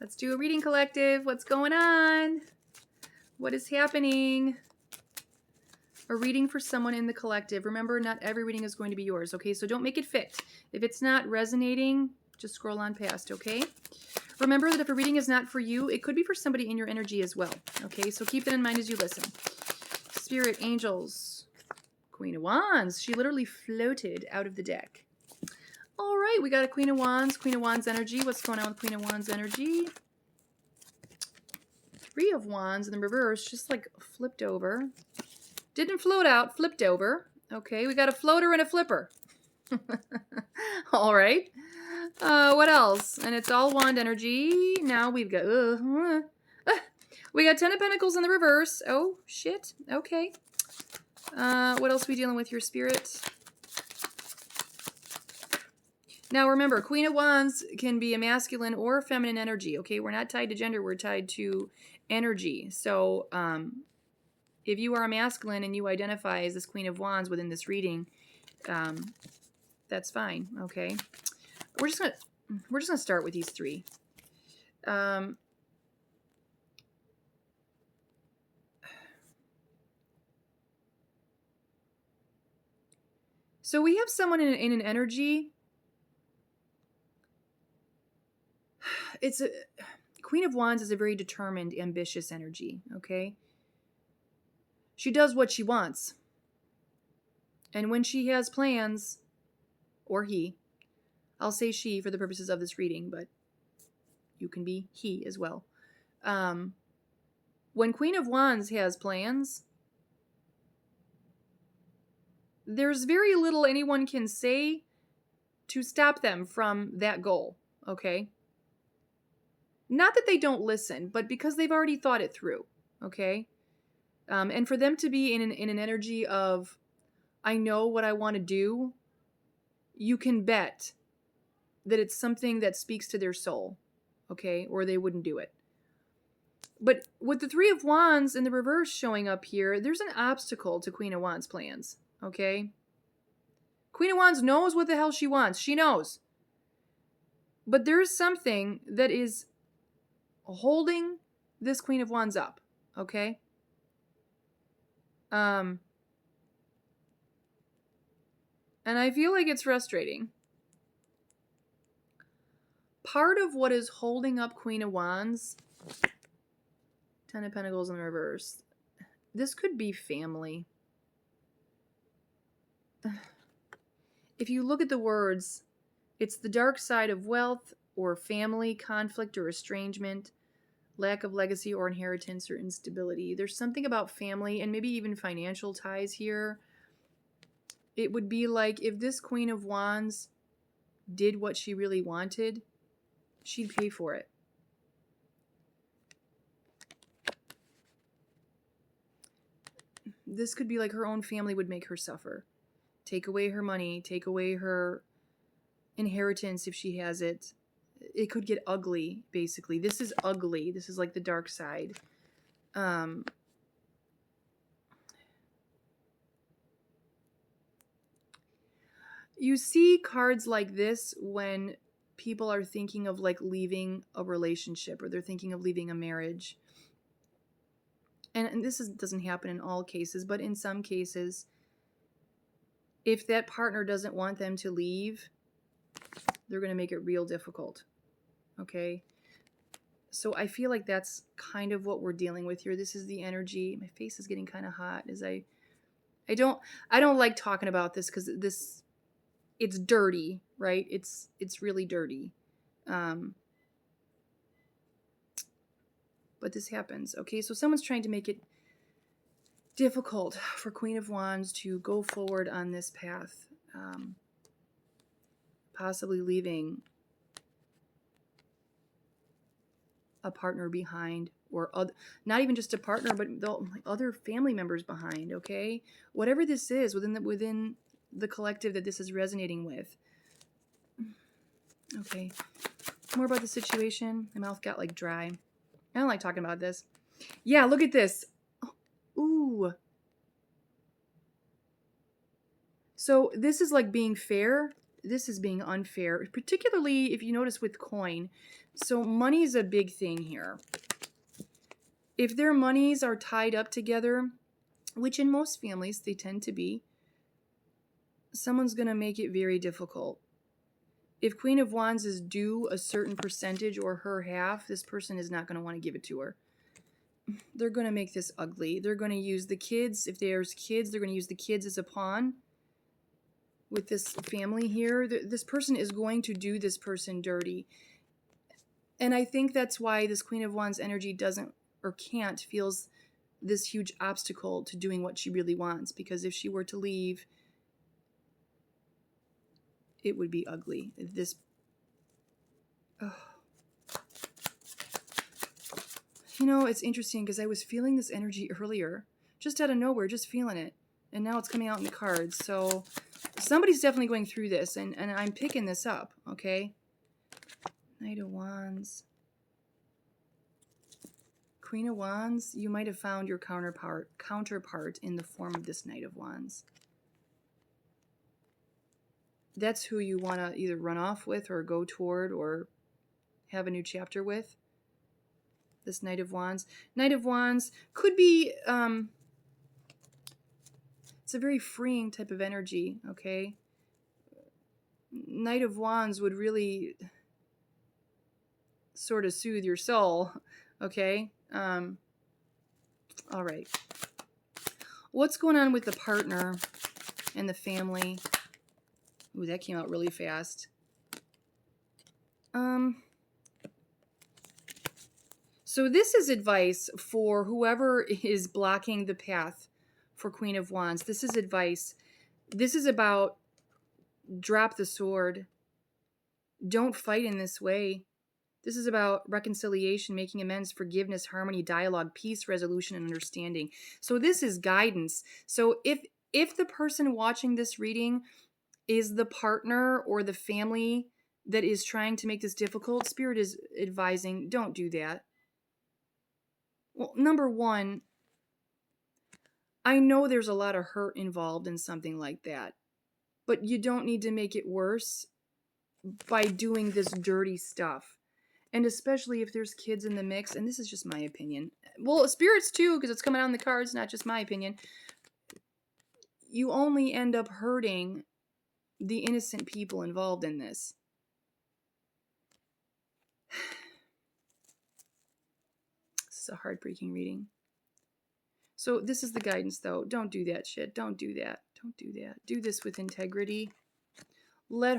Let's do a reading, collective. What's going on? What is happening? A reading for someone in the collective. Remember, not every reading is going to be yours, okay? So don't make it fit. If it's not resonating, just scroll on past, okay? Remember that if a reading is not for you, it could be for somebody in your energy as well, okay? So keep that in mind as you listen. Spirit, angels, Queen of Wands. She literally floated out of the deck. All right, we got a Queen of Wands energy. What's going on with Queen of Wands energy? Three of Wands in the reverse, just like flipped over. Didn't float out, flipped over. Okay, we got a floater and a flipper. All right. What else? And it's all wand energy. Now we've got... we got Ten of Pentacles in the reverse. Oh, shit. Okay. What else are we dealing with here, Spirit? Now remember, Queen of Wands can be a masculine or feminine energy, okay? We're not tied to gender, we're tied to energy. So if you are a masculine and you identify as this Queen of Wands within this reading, that's fine, okay? We're just gonna start with these three. So we have someone in an energy. It's a Queen of Wands is a very determined, ambitious energy, okay? She does what she wants. And when she has plans, or he, I'll say she for the purposes of this reading, but you can be he as well. When Queen of Wands has plans, there's very little anyone can say to stop them from that goal, okay? Not that they don't listen, but because they've already thought it through, okay? And for them to be in an energy of, I know what I want to do, you can bet that it's something that speaks to their soul, okay? Or they wouldn't do it. But with the Three of Wands in the reverse showing up here, there's an obstacle to Queen of Wands' plans, okay? Queen of Wands knows what the hell she wants. She knows. But there's something that is holding this Queen of Wands up, okay? And I feel like it's frustrating. Part of what is holding up Queen of Wands, Ten of Pentacles in the reverse, this could be family. If you look at the words, it's the dark side of wealth or family conflict or estrangement, lack of legacy or inheritance or instability. There's something about family and maybe even financial ties here. It would be like if this Queen of Wands did what she really wanted, she'd pay for it. This could be like her own family would make her suffer. Take away her money, take away her inheritance if she has it. It could get ugly, basically. This is ugly. This is like the dark side. You see cards like this when people are thinking of like leaving a relationship or they're thinking of leaving a marriage. And this doesn't happen in all cases, but in some cases, if that partner doesn't want them to leave, they're going to make it real difficult. Okay? So I feel like that's kind of what we're dealing with here. This is the energy. My face is getting kind of hot as I don't like talking about this because it's dirty, right? It's really dirty. But this happens. Okay, so someone's trying to make it difficult for Queen of Wands to go forward on this path, possibly leaving a partner behind, or not even just a partner, but other family members behind. Okay, whatever this is within the collective that this is resonating with. Okay, more about the situation. My mouth got like dry. I don't like talking about this. Yeah, look at this. Ooh. So this is like being fair. This is being unfair, particularly if you notice with coin. So money is a big thing here. If their monies are tied up together, which in most families they tend to be, someone's going to make it very difficult. If Queen of Wands is due a certain percentage or her half, this person is not going to want to give it to her. They're going to make this ugly. They're going to use the kids. If there's kids, they're going to use the kids as a pawn. With this family here, this person is going to do this person dirty. And I think that's why this Queen of Wands energy doesn't or can't feels this huge obstacle to doing what she really wants. Because if she were to leave, it would be ugly. This, oh. You know, it's interesting because I was feeling this energy earlier, just out of nowhere, just feeling it. And now it's coming out in the cards. So somebody's definitely going through this, and I'm picking this up, okay? Knight of Wands. Queen of Wands, you might have found your counterpart in the form of this Knight of Wands. That's who you want to either run off with or go toward or have a new chapter with. This Knight of Wands. Knight of Wands could be, it's a very freeing type of energy, okay? Knight of Wands would really sort of soothe your soul, okay? All right. What's going on with the partner and the family? Ooh, that came out really fast. So this is advice for whoever is blocking the path for Queen of Wands. This is advice. This is about drop the sword. Don't fight in this way. This is about reconciliation, making amends, forgiveness, harmony, dialogue, peace, resolution, and understanding. So this is guidance. So if the person watching this reading is the partner or the family that is trying to make this difficult, Spirit is advising, don't do that. Well, number one, I know there's a lot of hurt involved in something like that, but you don't need to make it worse by doing this dirty stuff. And especially if there's kids in the mix, and this is just my opinion. Well, spirits too, because it's coming out in the cards, not just my opinion. You only end up hurting the innocent people involved in this. This is a heartbreaking reading. So this is the guidance, though. Don't do that shit. Don't do that. Don't do that. Do this with integrity. Let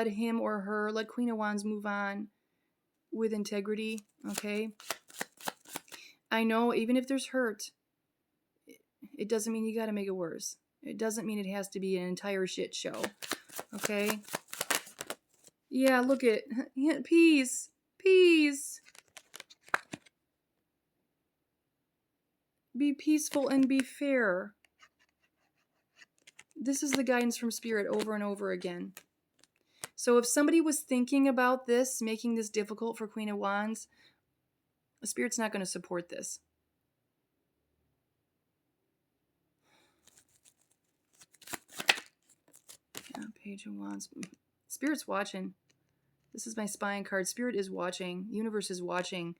him or her, let Queen of Wands move on with integrity, okay? I know even if there's hurt, it doesn't mean you got to make it worse. It doesn't mean it has to be an entire shit show, okay? Yeah, look at, peace, peace. Be peaceful and be fair. This is the guidance from Spirit over and over again. So if somebody was thinking about this, making this difficult for Queen of Wands, Spirit's not going to support this. Yeah, Page of Wands. Spirit's watching. This is my spying card. Spirit is watching. Universe is watching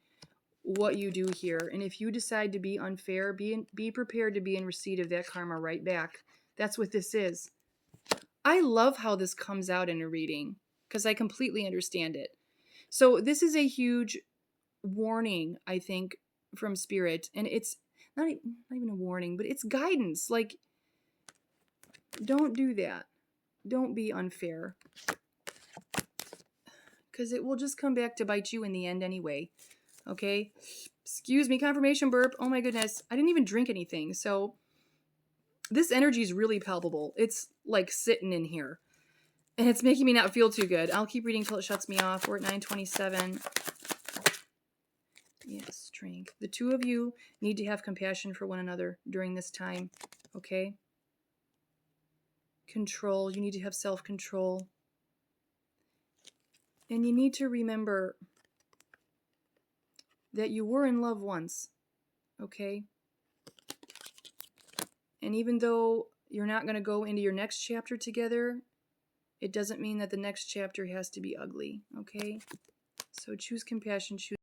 what you do here. And if you decide to be unfair, be prepared to be in receipt of that karma right back. That's what this is. I love how this comes out in a reading because I completely understand it. So this is a huge warning, I think, from Spirit. And it's not even a warning, but it's guidance. Like, don't do that. Don't be unfair. Because it will just come back to bite you in the end anyway. Okay? Excuse me, confirmation burp. Oh my goodness. I didn't even drink anything. So this energy is really palpable. It's like sitting in here. And it's making me not feel too good. I'll keep reading till it shuts me off. We're at 9:27. Yes, strength. The two of you need to have compassion for one another during this time. Okay? Control. You need to have self-control. And you need to remember that you were in love once. Okay? And even though you're not going to go into your next chapter together, it doesn't mean that the next chapter has to be ugly, okay? So choose compassion, choose